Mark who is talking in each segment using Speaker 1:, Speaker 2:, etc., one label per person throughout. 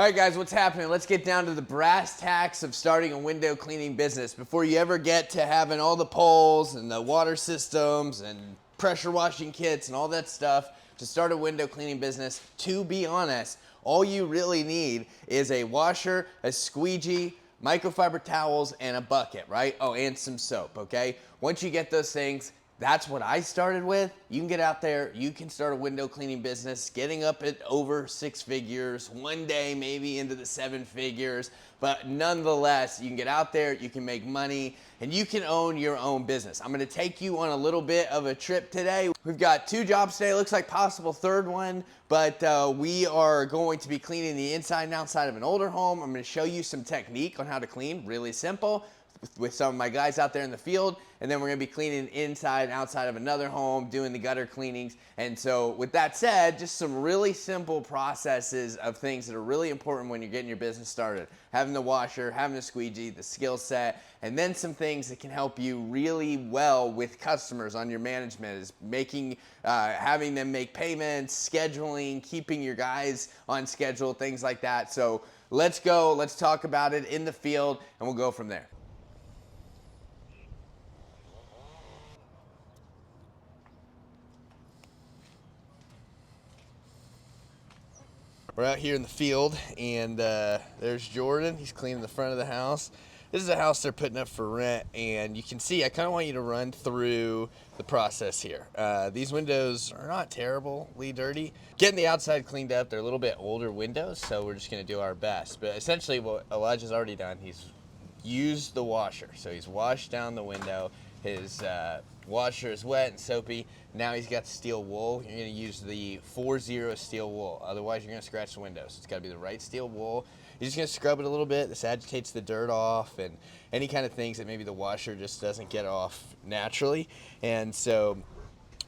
Speaker 1: All right, guys, what's happening? Let's get down to the brass tacks of starting a window cleaning business before you ever get to having all the poles and the water systems and pressure washing kits and all that stuff. To start a window cleaning business, to be honest, all you really need is a washer, a squeegee, microfiber towels, and a bucket, right? Oh, and some soap, okay? Once you get those things, that's what I started with. You can get out there, you can start a window cleaning business, getting up at over 6 figures, one day maybe into the 7 figures, but nonetheless, you can get out there, you can make money, and you can own your own business. I'm gonna take you on a little bit of a trip today. We've got 2 jobs today, looks like possible third one, but we are going to be cleaning the inside and outside of an older home. I'm gonna show you some technique on how to clean, really simple, with some of my guys out there in the field, and then we're gonna be cleaning inside and outside of another home, doing the gutter cleanings. And so with that said, just some really simple processes of things that are really important when you're getting your business started. Having the washer, having the squeegee, the skill set, and then some things that can help you really well with customers on your management is making, having them make payments, scheduling, keeping your guys on schedule, things like that. So let's go, let's talk about it in the field, and we'll go from there. We're out here in the field, and there's Jordan. He's cleaning the front of the house. This is a house they're putting up for rent, and you can see I kind of want you to run through the process here. These windows are not terribly dirty. Getting the outside cleaned up, they're a little bit older windows, so we're just going to do our best. But essentially what Elijah's already done, he's used the washer. So he's washed down the window. His washer is wet and soapy. Now he's got steel wool. You're going to use the 4-0 steel wool. Otherwise, you're going to scratch the windows. It's got to be the right steel wool. You're just going to scrub it a little bit. This agitates the dirt off and any kind of things that maybe the washer just doesn't get off naturally. And so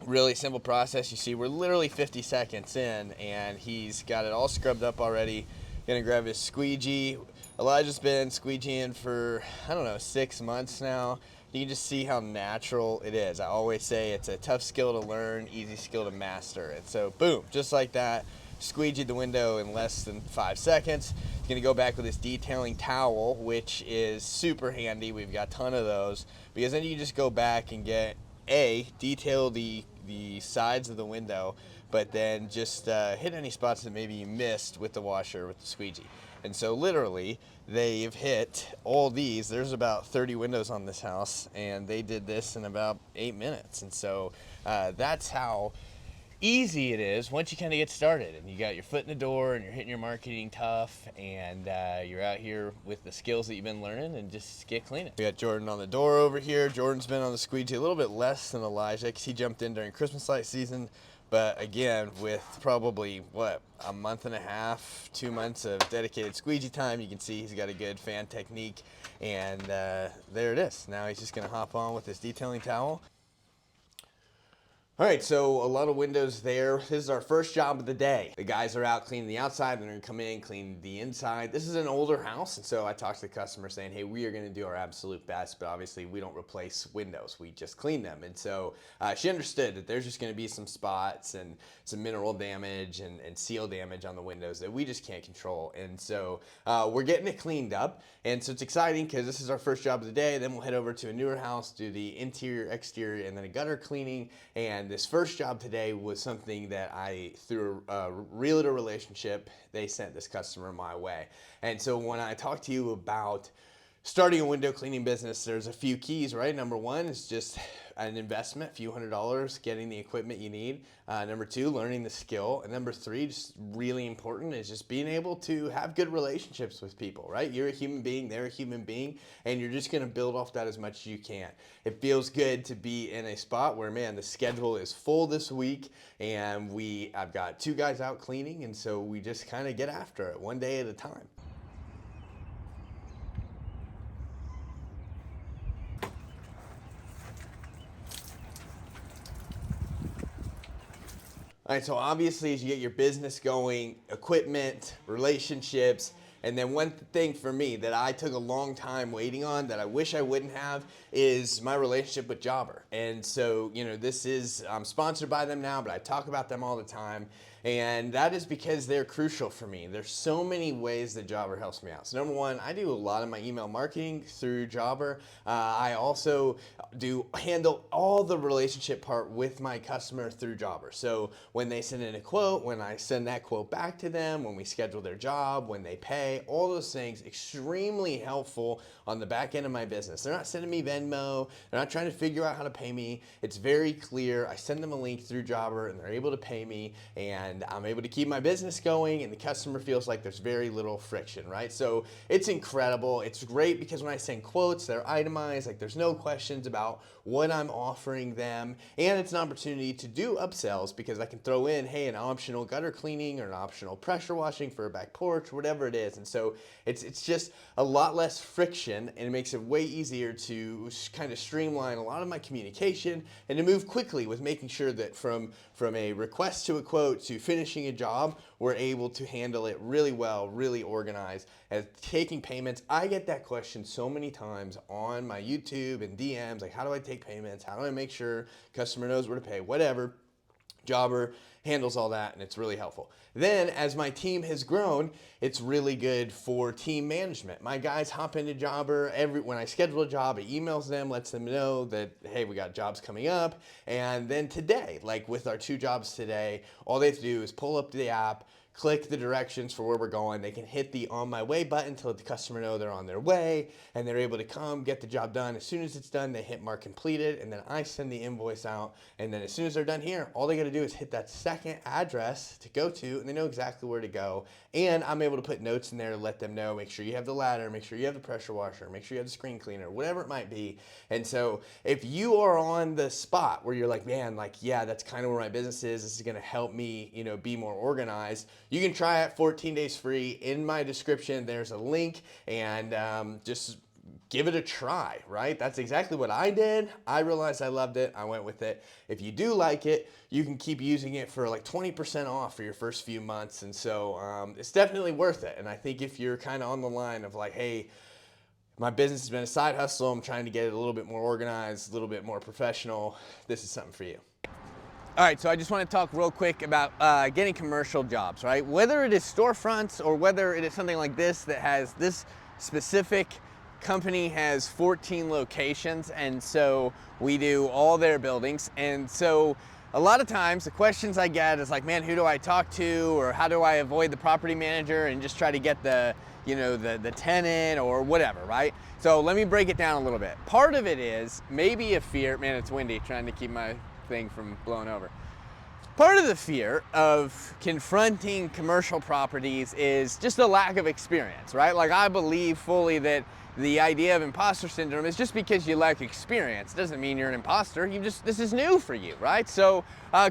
Speaker 1: really simple process. You see, we're literally 50 seconds in, and he's got it all scrubbed up already. Going to grab his squeegee. Elijah's been squeegeeing for, I don't know, 6 months now. You can just see how natural it is. I always say it's a tough skill to learn, easy skill to master. And so, boom, just like that, squeegeed the window in less than 5 seconds. He's gonna go back with this detailing towel, which is super handy. We've got a ton of those, because then you just go back and detail the sides of the window, but then just hit any spots that maybe you missed with the washer, with the squeegee. And so literally, they've hit all these. There's about 30 windows on this house, and they did this in about 8 minutes. And so that's how easy it is once you kind of get started. And you got your foot in the door, and you're hitting your marketing tough, and you're out here with the skills that you've been learning, and just get cleaning. We got Jordan on the door over here. Jordan's been on the squeegee a little bit less than Elijah, because he jumped in during Christmas light season. But again, with probably, a month and a half, 2 months of dedicated squeegee time, you can see he's got a good fan technique. And there it is. Now he's just going to hop on with his detailing towel. All right, so a lot of windows there. This is our first job of the day. The guys are out cleaning the outside, they're gonna come in, clean the inside. This is an older house, and so I talked to the customer saying, hey, we are gonna do our absolute best, but obviously we don't replace windows, we just clean them. And so she understood that there's just gonna be some spots and some mineral damage and seal damage on the windows that we just can't control. And so we're getting it cleaned up. And so it's exciting because this is our first job of the day. Then we'll head over to a newer house, do the interior, exterior, and then a gutter cleaning. And this first job today was something that through a realtor relationship, they sent this customer my way. And so when I talk to you about starting a window cleaning business, there's a few keys, right? Number one is just an investment, a few $100s, getting the equipment you need. Number two, learning the skill. And number three, just really important, is just being able to have good relationships with people, right? You're a human being, they're a human being, and you're just gonna build off that as much as you can. It feels good to be in a spot where, man, the schedule is full this week, and I've got 2 guys out cleaning, and so we just kind of get after it one day at a time. All right, so obviously as you get your business going, equipment, relationships, and then one thing for me that I took a long time waiting on that I wish I wouldn't have is my relationship with Jobber. And so, I'm sponsored by them now, but I talk about them all the time. And that is because they're crucial for me. There's so many ways that Jobber helps me out. So number one, I do a lot of my email marketing through Jobber. I also handle all the relationship part with my customer through Jobber. So when they send in a quote, when I send that quote back to them, when we schedule their job, when they pay, all those things, extremely helpful on the back end of my business. They're not sending me Venmo. They're not trying to figure out how to pay me. It's very clear. I send them a link through Jobber and they're able to pay me, and I'm able to keep my business going, and the customer feels like there's very little friction, right? So it's incredible. It's great because when I send quotes, they're itemized, like there's no questions about what I'm offering them, and it's an opportunity to do upsells because I can throw in, hey, an optional gutter cleaning or an optional pressure washing for a back porch, whatever it is. And so it's just a lot less friction, and it makes it way easier to kind of streamline a lot of my communication and to move quickly with making sure that from a request to a quote to finishing a job, we're able to handle it really well, really organized. As taking payments, I get that question so many times on my YouTube and DMs, like how do I take payments? How do I make sure customer knows where to pay? Whatever. Jobber handles all that, and it's really helpful. Then as my team has grown, it's really good for team management. My guys hop into Jobber when I schedule a job, it emails them, lets them know that, hey, we got jobs coming up. And then today, like with our 2 jobs today, all they have to do is pull up the app, click the directions for where we're going. They can hit the on my way button to let the customer know they're on their way, and they're able to come get the job done. As soon as it's done, they hit mark completed, and then I send the invoice out. And then as soon as they're done here, all they got to do is hit that second address to go to, and they know exactly where to go. And I'm able to put notes in there to let them know, make sure you have the ladder, make sure you have the pressure washer, make sure you have the screen cleaner, whatever it might be. And so if you are on the spot where you're like, man, like, yeah, that's kind of where my business is, this is going to help me, be more organized, you can try it 14 days free. In my description, there's a link, and just give it a try, right? That's exactly what I did. I realized I loved it. I went with it. If you do like it, you can keep using it for like 20% off for your first few months. And so it's definitely worth it. And I think if you're kind of on the line of like, hey, my business has been a side hustle, I'm trying to get it a little bit more organized, a little bit more professional, this is something for you. All right, so I just want to talk real quick about getting commercial jobs, right? Whether it is storefronts or whether it is something like this that has this specific company has 14 locations, and so we do all their buildings. And so a lot of times the questions I get is like, man, who do I talk to, or how do I avoid the property manager and just try to get the tenant or whatever, right? So let me break it down a little bit. Part of it is maybe a fear. Man, it's windy, trying to keep my thing from blowing over. Part of the fear of confronting commercial properties is just a lack of experience, right? Like, I believe fully that the idea of imposter syndrome is just because you lack experience doesn't mean you're an imposter. This is new for you, right? So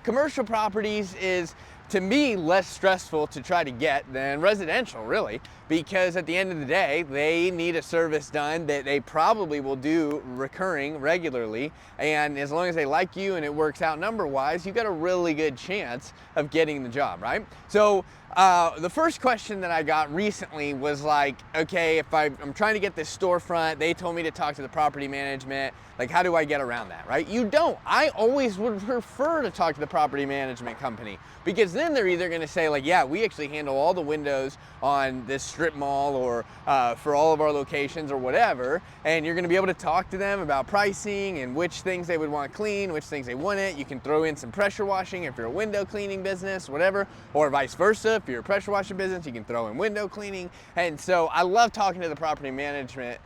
Speaker 1: commercial properties is, to me, less stressful to try to get than residential, really, because at the end of the day, they need a service done that they probably will do recurring regularly. And as long as they like you and it works out number-wise, you've got a really good chance of getting the job, right? So the first question that I got recently was like, okay, if I'm trying to get this storefront, they told me to talk to the property management, like, how do I get around that, right? You don't. I always would prefer to talk to the property management company, because then they're either gonna say like, yeah, we actually handle all the windows on this strip mall or for all of our locations or whatever, and you're gonna be able to talk to them about pricing and which things they would want clean, which things they wouldn't. You can throw in some pressure washing if you're a window cleaning business, whatever, or vice versa. If you're a pressure washing business, you can throw in window cleaning. And so I love talking to the property management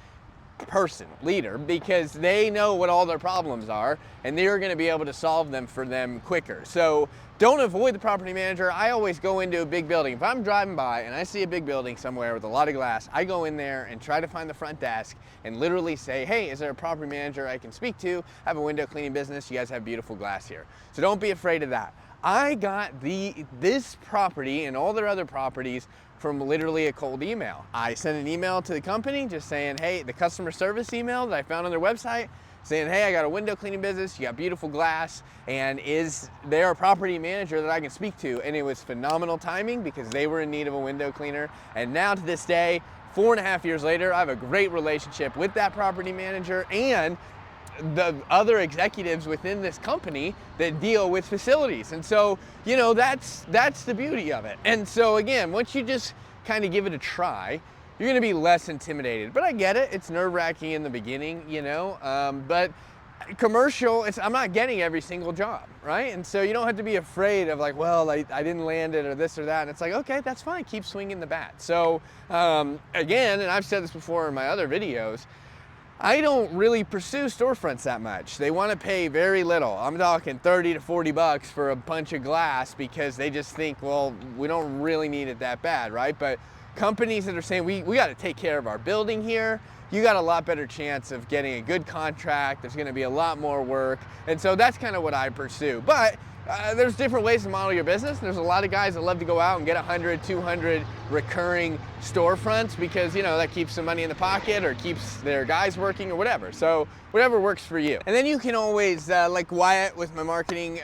Speaker 1: leader, because they know what all their problems are and they're going to be able to solve them for them quicker. So don't avoid the property manager. I always go into a big building. If I'm driving by and I see a big building somewhere with a lot of glass, I go in there and try to find the front desk and literally say, hey, is there a property manager I can speak to? I have a window cleaning business. You guys have beautiful glass here. So don't be afraid of that. I got this property and all their other properties from literally a cold email. I sent an email to the company just saying, hey, the customer service email that I found on their website, saying, hey, I got a window cleaning business, you got beautiful glass, and is there a property manager that I can speak to? And it was phenomenal timing, because they were in need of a window cleaner. And now to this day, 4.5 years later, I have a great relationship with that property manager, and the other executives within this company that deal with facilities. And so, you know, that's the beauty of it. And so again, once you just kind of give it a try, you're gonna be less intimidated. But I get it, it's nerve-wracking in the beginning, you know, but commercial, I'm not getting every single job, right? And so you don't have to be afraid of like, well, I didn't land it or this or that. And it's like, okay, that's fine, keep swinging the bat. So again, and I've said this before in my other videos, I don't really pursue storefronts that much. They want to pay very little. I'm talking 30 to 40 bucks for a bunch of glass because they just think, well, we don't really need it that bad, right? But companies that are saying, we got to take care of our building here, you got a lot better chance of getting a good contract. There's going to be a lot more work. And so that's kind of what I pursue. But there's different ways to model your business. There's a lot of guys that love to go out and get 100, 200 recurring storefronts because, you know, that keeps some money in the pocket or keeps their guys working or whatever. So whatever works for you. And then you can always, like Wyatt with my marketing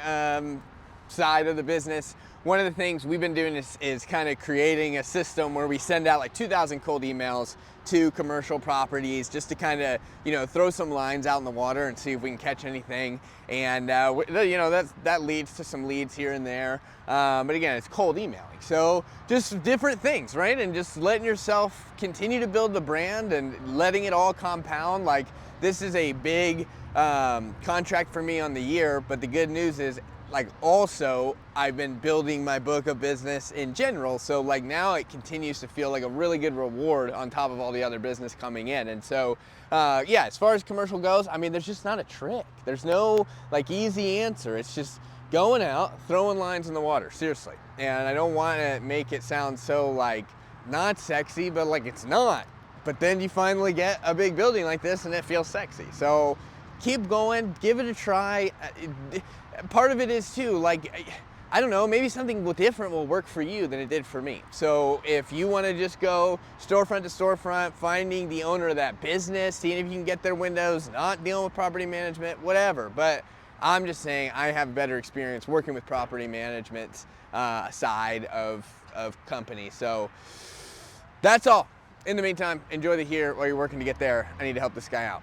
Speaker 1: side of the business, one of the things we've been doing is kind of creating a system where we send out like 2,000 cold emails to commercial properties just to kind of, you know, throw some lines out in the water and see if we can catch anything. And, you know, that leads to some leads here and there. But again, it's cold emailing. So just different things, right? And just letting yourself continue to build the brand and letting it all compound. Like, this is a big contract for me on the year, but the good news is, like, also I've been building my book of business in general, so like now it continues to feel like a really good reward on top of all the other business coming in. And so yeah, as far as commercial goes, I mean, there's just not a trick. There's no like easy answer. It's just going out, throwing lines in the water, seriously. And I don't want to make it sound so like not sexy, but like it's not. But then you finally get a big building like this and it feels sexy. So keep going, give it a try. Part of it is too, like, I don't know, maybe something different will work for you than it did for me. So if you want to just go storefront to storefront, finding the owner of that business, seeing if you can get their windows, not dealing with property management, whatever. But I'm just saying I have a better experience working with property management side of companies. So that's all. In the meantime, enjoy the here while you're working to get there. I need to help this guy out.